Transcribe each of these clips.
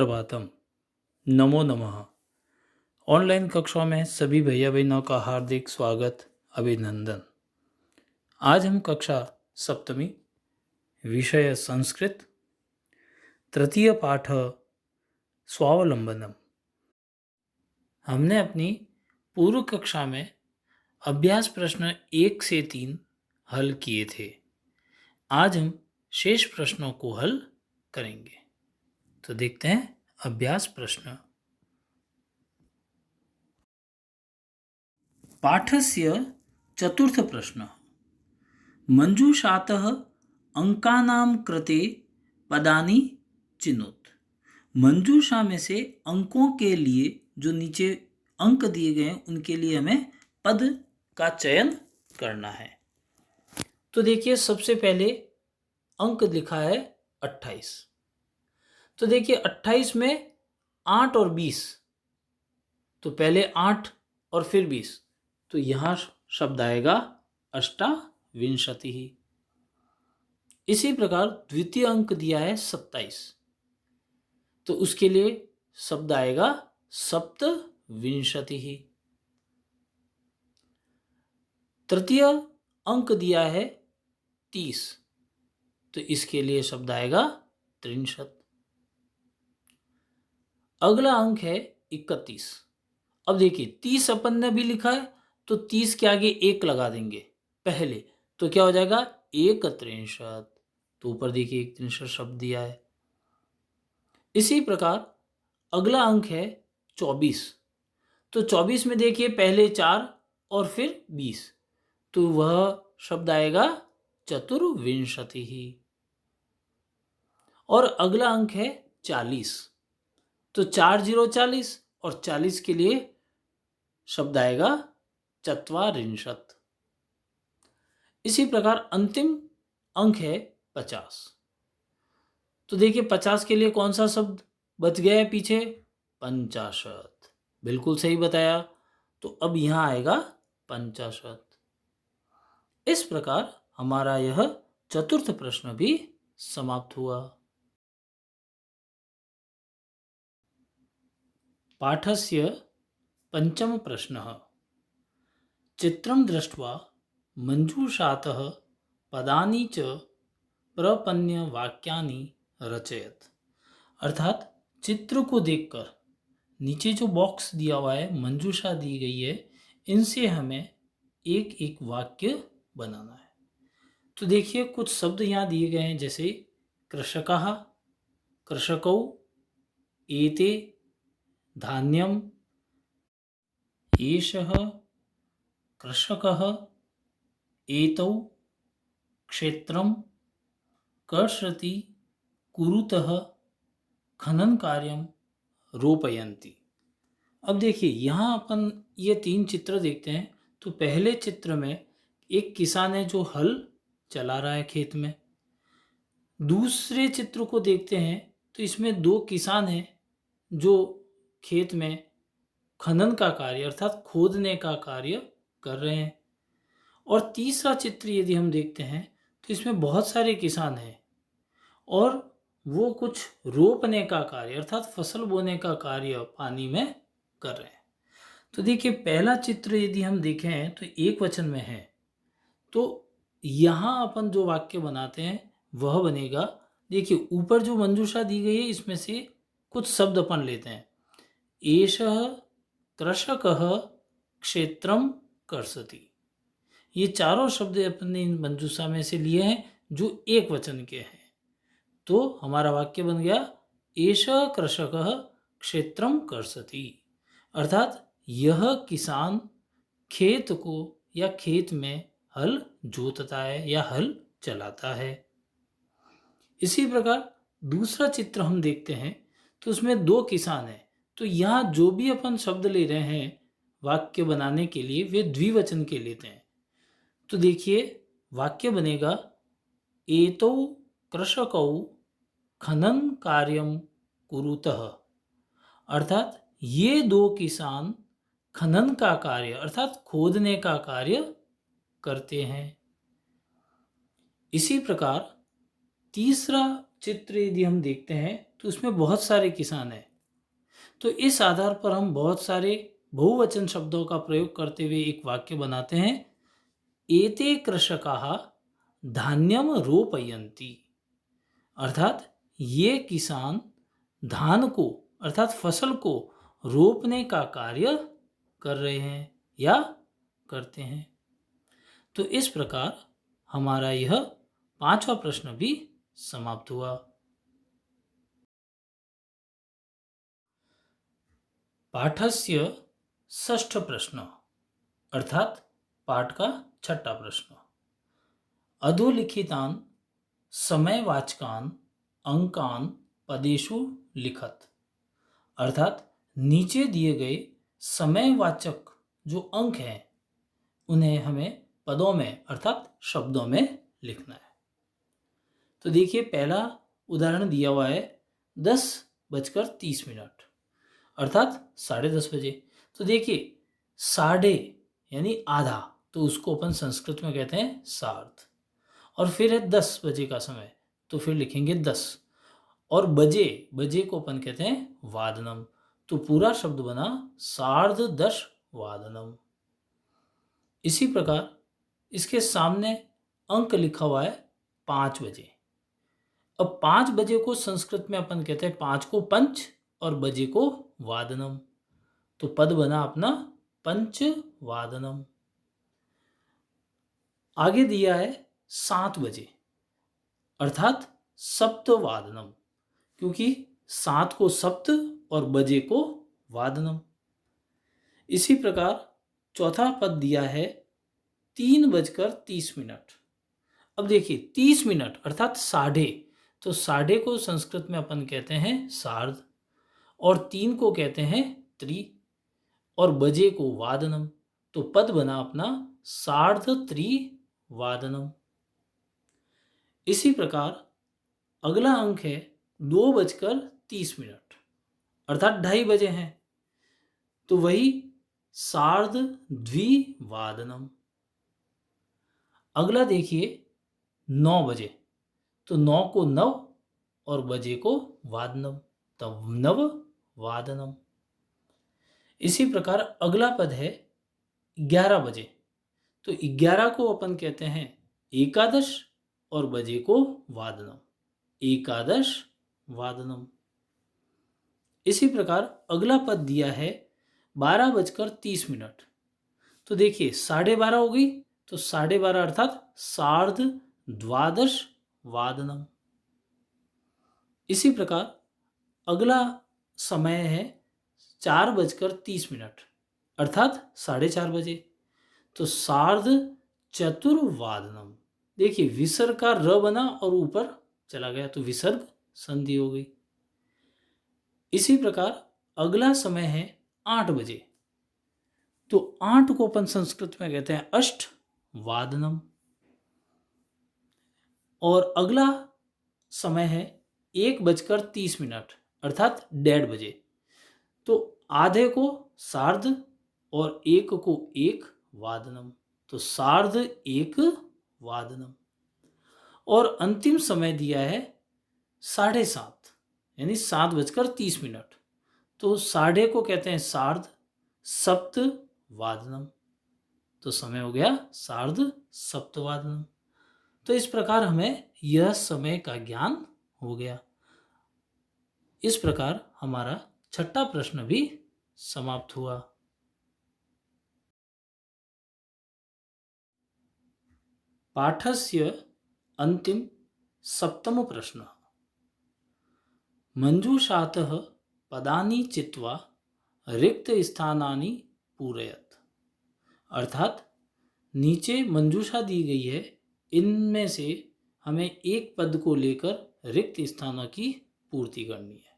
सुप्रभातम। नमो नमः। ऑनलाइन कक्षाओं में सभी भैया बहनों का हार्दिक स्वागत, अभिनंदन। आज हम कक्षा सप्तमी, विषय संस्कृत, तृतीय पाठ स्वावलंबनम। हमने अपनी पूर्व कक्षा में अभ्यास प्रश्न 1 से 3 हल किए थे। आज हम शेष प्रश्नों को हल करेंगे। तो देखते हैं अभ्यास प्रश्न। पाठस्य चतुर्थ प्रश्न। मंजूषातः अंकानां कृते पदानि चिनोत। मंजूषा में से अंकों के लिए जो नीचे अंक दिए गए हैं उनके लिए हमें पद का चयन करना है। तो देखिए सबसे पहले अंक लिखा है 28। तो देखिए 28 में 8 और 20, तो पहले 8 और फिर 20, तो यहाँ शब्द आएगा अष्टाविंशति ही। इसी प्रकार द्वितीय अंक दिया है 27, तो उसके लिए शब्द आएगा सप्तविंशति ही। तृतीय अंक दिया है 30, तो इसके लिए शब्द आएगा त्रिंशत। अगला अंक है 31। अब देखिए 30 अपन ने भी लिखा है, तो 30 के आगे 1 लगा देंगे पहले, तो क्या हो जाएगा एक त्रिंशत। तो ऊपर देखिए एक त्रिंशत शब्द दिया है। इसी प्रकार अगला अंक है 24। तो 24 में देखिए पहले 4 और फिर 20, तो वह शब्द आएगा चतुर्विंशति ही। और अगला अंक है 40। तो 4 0 40 और 40 के लिए शब्द आएगा चत्वारिंशत्। इसी प्रकार अंतिम अंक है 50। तो देखिए 50 के लिए कौन सा शब्द बच गया है पीछे, पंचाशत। बिल्कुल सही बताया। तो अब यहां आएगा पंचाशत। इस प्रकार हमारा यह चतुर्थ प्रश्न भी समाप्त हुआ। पाठस्य पंचम प्रश्नः। चित्रं दृष्ट्वा मंजूषातः पदानि च प्रपन्न वाक्यानि रचयत। अर्थात चित्र को देखकर नीचे जो बॉक्स दिया हुआ है, मंजूषा दी गई है, इनसे हमें एक एक वाक्य बनाना है। तो देखिए कुछ शब्द यहाँ दिए गए हैं, जैसे कृषकः, कृषकौ, एते, धान्यम, एषः, कृषकः, एतौ, क्षेत्रम, कर्षति, कुरुतः, खनन कार्यम, रोपयन्ति। अब देखिए यहाँ अपन ये 3 चित्र देखते हैं। तो पहले चित्र में एक किसान है जो हल चला रहा है खेत में। दूसरे चित्र को देखते हैं तो इसमें 2 किसान हैं जो खेत में खनन का कार्य अर्थात खोदने का कार्य कर रहे हैं। और तीसरा चित्र यदि हम देखते हैं तो इसमें बहुत सारे किसान हैं और वो कुछ रोपने का कार्य अर्थात फसल बोने का कार्य पानी में कर रहे हैं। तो देखिए पहला चित्र यदि हम देखें तो एक वचन में है, तो यहाँ अपन जो वाक्य बनाते हैं वह बनेगा। देखिए ऊपर जो मंजूषा दी गई है इसमें से कुछ शब्द अपन लेते हैं। एषः कृषकः क्षेत्रम कर्षति। ये चारों शब्द अपने इन मंजूषा में से लिए हैं जो एक वचन के हैं। तो हमारा वाक्य बन गया एषः कृषकः क्षेत्रम कर्षति। अर्थात यह किसान खेत को या खेत में हल जोतता है या हल चलाता है। इसी प्रकार दूसरा चित्र हम देखते हैं तो उसमें 2 किसान हैं। तो यहाँ जो भी अपन शब्द ले रहे हैं वाक्य बनाने के लिए वे द्विवचन के लेते हैं। तो देखिए वाक्य बनेगा एतौ कृषकौ खनन कार्यम कुरुतः। अर्थात ये 2 किसान खनन का कार्य अर्थात खोदने का कार्य करते हैं। इसी प्रकार तीसरा चित्र यदि हम देखते हैं तो उसमें बहुत सारे किसान हैं। तो इस आधार पर हम बहुत सारे बहुवचन शब्दों का प्रयोग करते हुए एक वाक्य बनाते हैं, एते कृषकाः धान्यम रोपयन्ति। अर्थात ये किसान धान को अर्थात फसल को रोपने का कार्य कर रहे हैं या करते हैं। तो इस प्रकार हमारा यह 5वां प्रश्न भी समाप्त हुआ। पाठस्य षष्ठ प्रश्न अर्थात पाठ का 6ठा प्रश्न, अधोलिखितान समयवाचकान अंकान पदेषु लिखत। अर्थात नीचे दिए गए समयवाचक जो अंक हैं उन्हें हमें पदों में अर्थात शब्दों में लिखना है। तो देखिए पहला उदाहरण दिया हुआ है 10:30 अर्थात 10:30 बजे। तो देखिए साढ़े यानी आधा, तो उसको अपन संस्कृत में कहते हैं सार्ध। और फिर है 10 बजे का समय, तो फिर लिखेंगे 10। और बजे, बजे को अपन कहते हैं वादनम, तो पूरा शब्द बना 10:30 वादनम। इसी प्रकार इसके सामने अंक लिखा हुआ है 5 बजे। अब 5 बजे को संस्कृत में अपन कहते हैं 5 को पंच और बजे को वादनम, तो पद बना अपना पंच वादनम। आगे दिया है 7 बजे अर्थात सप्तवादनम, क्योंकि 7 को सप्त और बजे को वादनम। इसी प्रकार चौथा पद दिया है 3:30। अब देखिए 30 मिनट अर्थात साढ़े, तो साढ़े को संस्कृत में अपन कहते हैं सार्ध और 3 को कहते हैं त्रि और बजे को वादनम, तो पद बना अपना सार्ध त्रि वादनम। इसी प्रकार अगला अंक है 2:30 अर्थात 2:30 बजे हैं, तो वही सार्ध द्विवादनम। अगला देखिए 9 बजे, तो 9 को नव और बजे को वादनम, तब नव वादनम। इसी प्रकार अगला पद है 11 बजे, तो 11 को अपन कहते हैं एकादश और बजे को वादनम, एकादश वादनम। इसी प्रकार अगला पद दिया है 12:30, तो देखिए 12:30 हो गई, तो 12:30 अर्थात सार्ध द्वादश वादनम। इसी प्रकार अगला समय है 4:30 अर्थात 4:30 बजे, तो सार्ध चतुर्वादनम। देखिए विसर्ग का र बना और ऊपर चला गया, तो विसर्ग संधि हो गई। इसी प्रकार अगला समय है 8 बजे, तो 8 को अपन संस्कृत में कहते हैं अष्ट वादनम। और अगला समय है 1:30 अर्थात 1:30 बजे, तो आधे को सार्ध और एक को एक वादनम, तो सार्ध एक वादनम। और अंतिम समय दिया है 7:30 यानी 7:30, तो साढ़े को कहते हैं सार्ध सप्त वादनम, तो समय हो गया सार्ध सप्तवादनम। तो इस प्रकार हमें यह समय का ज्ञान हो गया। इस प्रकार हमारा 6ठा प्रश्न भी समाप्त हुआ। पाठस्य अंतिम 7म प्रश्न, मंजूषातः पदानि चित्वा रिक्त स्थानानि पूरयत। अर्थात नीचे मंजूषा दी गई है, इनमें से हमें एक पद को लेकर रिक्त स्थानों की पूर्ति करनी है।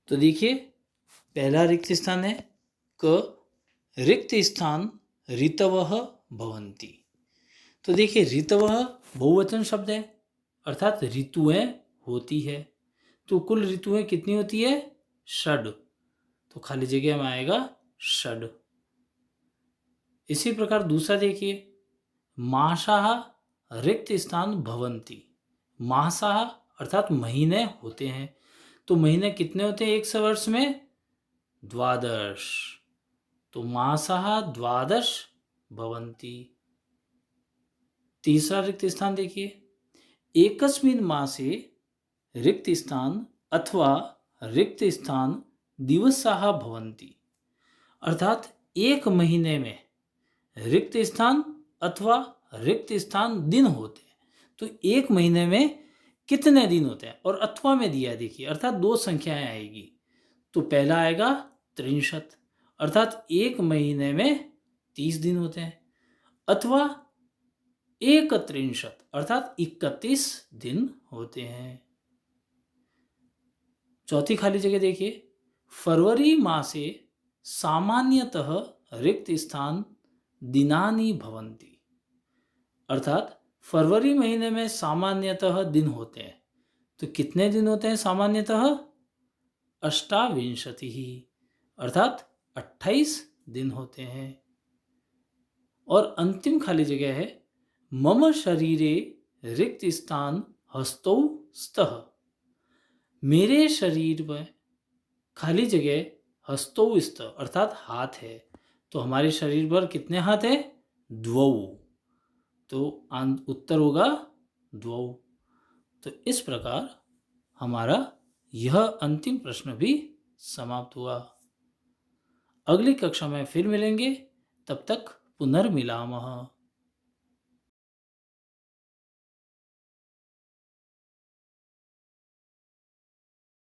तो देखिए पहला रिक्त स्थान है क रिक्त स्थान ऋतवः भवन्ति। तो देखिए ऋतवः बहुवचन शब्द है अर्थात ऋतुएं होती है, तो कुल ऋतुएं कितनी होती है? षड, तो खाली जगह में आएगा षड। इसी प्रकार दूसरा देखिए मासाः रिक्त स्थान भवन्ति। मासाः अर्थात महीने होते हैं, तो महीने कितने होते हैं 100 वर्ष में? द्वादश। तो मासः द्वादश भवन्ति। तीसरा रिक्त स्थान देखिए, एकस्मिन् मासे रिक्त स्थान अथवा रिक्त स्थान दिवसाः भवन्ति। अर्थात एक महीने में रिक्त स्थान अथवा रिक्त स्थान दिन होते हैं। तो एक महीने में कितने दिन होते हैं, और अथवा में दिया है देखिए, अर्थात दो संख्याएं आएगी। तो पहला आएगा 63, अर्थात एक महीने में 30 दिन होते हैं, अथवा 31 अर्थात 31 दिन होते हैं। चौथी खाली जगह देखिए, फरवरी मासे सामान्यतः रिक्त स्थान दिनानि भवन्ति। अर्थात फरवरी महीने में सामान्यतः दिन होते हैं। तो कितने दिन होते हैं सामान्यतः? अष्टाविंशतिः, अर्थात 28 दिन होते हैं। और अंतिम खाली जगह है, मम शरीरे रिक्त स्थान हस्तौ स्तः। मेरे शरीर में खाली जगह हस्तौ स्तः अर्थात हाथ है। तो हमारे शरीर पर कितने हाथ है? द्वौ। तो उत्तर होगा द्वौ। तो इस प्रकार हमारा यह अंतिम प्रश्न भी समाप्त हुआ। अगली कक्षा में फिर मिलेंगे, तब तक पुनर्मिलामः।